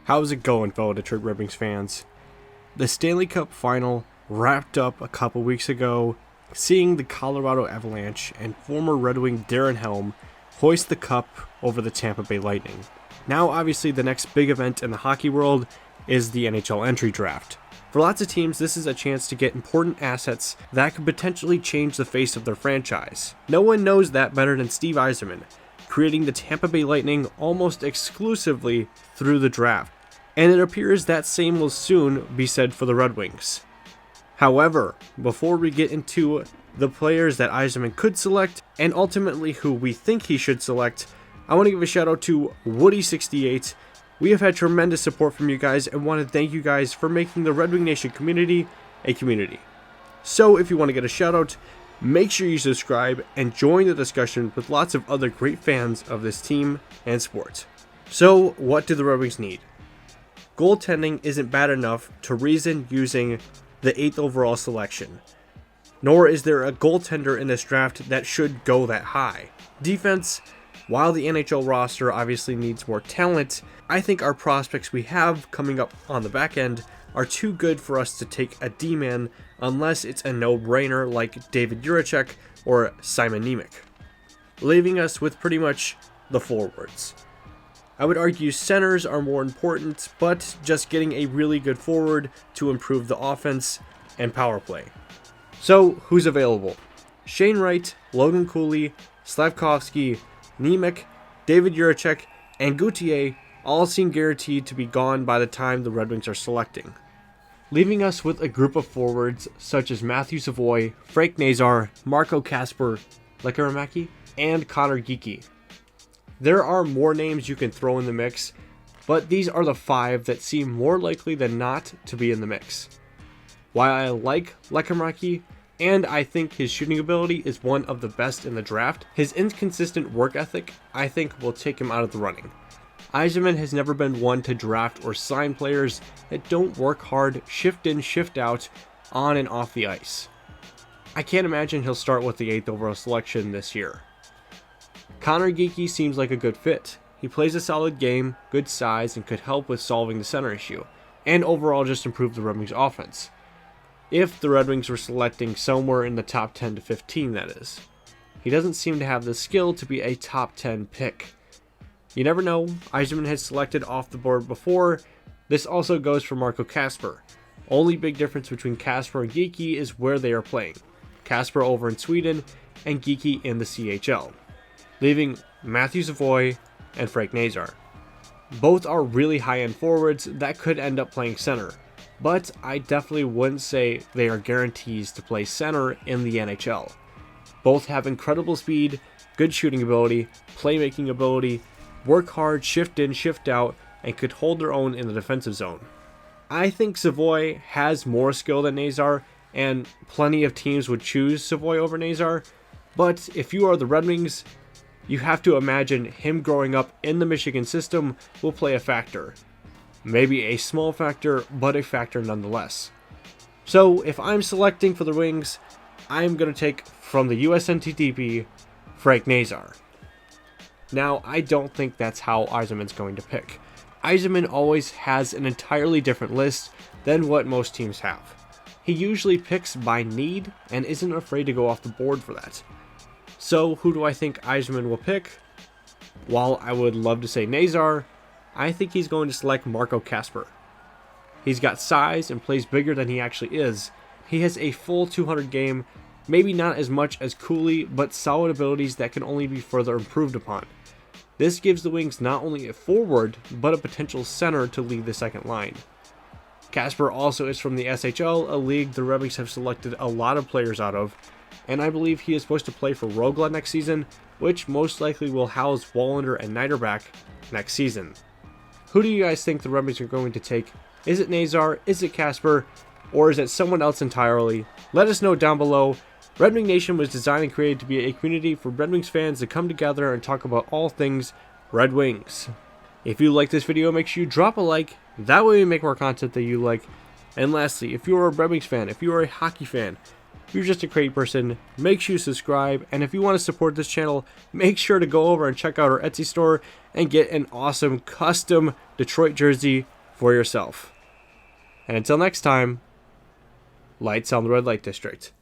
How's it going, fellow Detroit Red Wings fans? The Stanley Cup Final wrapped up a couple weeks ago, seeing the Colorado Avalanche and former Red Wing Darren Helm hoist the cup over the Tampa Bay Lightning. Now, obviously, the next big event in the hockey world is the NHL entry draft. For lots of teams, this is a chance to get important assets that could potentially change the face of their franchise. No one knows that better than Steve Yzerman, creating the Tampa Bay Lightning almost exclusively through the draft. And it appears that same will soon be said for the Red Wings. However, before we get into the players that Yzerman could select, and ultimately who we think he should select, I want to give a shout out to Woody68. We have had tremendous support from you guys and want to thank you guys for making the Red Wing Nation community a community. So if you want to get a shout out, make sure you subscribe and join the discussion with lots of other great fans of this team and sport. So what do the Red Wings need? Goaltending isn't bad enough to reason using the 8th overall selection, nor is there a goaltender in this draft that should go that high. Defense, while the NHL roster obviously needs more talent, I think our prospects we have coming up on the back end are too good for us to take a D-man unless it's a no-brainer like David Jiricek or Simon Nemec, leaving us with pretty much the forwards. I would argue centers are more important, but just getting a really good forward to improve the offense and power play. So, who's available? Shane Wright, Logan Cooley, Slafkovsky, Nemec, David Jiricek, and Gauthier all seem guaranteed to be gone by the time the Red Wings are selecting, leaving us with a group of forwards such as Matthew Savoie, Frank Nazar, Marco Kasper, Lekkerimaki, and Connor Geekie. There are more names you can throw in the mix, but these are the 5 that seem more likely than not to be in the mix. While I like Lekkerimaki, and I think his shooting ability is one of the best in the draft, his inconsistent work ethic, I think, will take him out of the running. Yzerman has never been one to draft or sign players that don't work hard, shift in, shift out, on and off the ice. I can't imagine he'll start with the 8th overall selection this year. Connor Geekie seems like a good fit. He plays a solid game, good size, and could help with solving the center issue, and overall just improve the Red Wings offense. If the Red Wings were selecting somewhere in the top 10 to 15, that is. He doesn't seem to have the skill to be a top 10 pick. You never know, Yzerman has selected off the board before. This also goes for Marco Kasper. Only big difference between Kasper and Geekie is where they are playing. Kasper over in Sweden, and Geekie in the CHL, leaving Matthew Savoie and Frank Nazar. Both are really high-end forwards that could end up playing center, but I definitely wouldn't say they are guarantees to play center in the NHL. Both have incredible speed, good shooting ability, playmaking ability, work hard, shift in, shift out, and could hold their own in the defensive zone. I think Savoie has more skill than Nazar, and plenty of teams would choose Savoie over Nazar, but if you are the Red Wings, you have to imagine him growing up in the Michigan system will play a factor. Maybe a small factor, but a factor nonetheless. So if I'm selecting for the Wings, I'm going to take from the USNTDP, Frank Nazar. Now, I don't think that's how Yzerman's going to pick. Yzerman always has an entirely different list than what most teams have. He usually picks by need and isn't afraid to go off the board for that. So who do I think Yzerman will pick? While I would love to say Nazar, I think he's going to select Marco Kasper. He's got size and plays bigger than he actually is. He has a full 200 game, maybe not as much as Cooley, but solid abilities that can only be further improved upon. This gives the Wings not only a forward, but a potential center to lead the second line. Kasper also is from the SHL, a league the Red Wings have selected a lot of players out of, and I believe he is supposed to play for Rögle next season, which most likely will house Wallander and Niederbach next season. Who do you guys think the Red Wings are going to take? Is it Nazar? Is it Kasper? Or is it someone else entirely? Let us know down below. Red Wing Nation was designed and created to be a community for Red Wings fans to come together and talk about all things Red Wings. If you like this video, make sure you drop a like. That way we make more content that you like. And lastly, if you're a Red Wings fan, if you are a hockey fan, if you're just a great person, make sure you subscribe. And if you want to support this channel, make sure to go over and check out our Etsy store and get an awesome custom Detroit jersey for yourself. And until next time, lights on the red light district.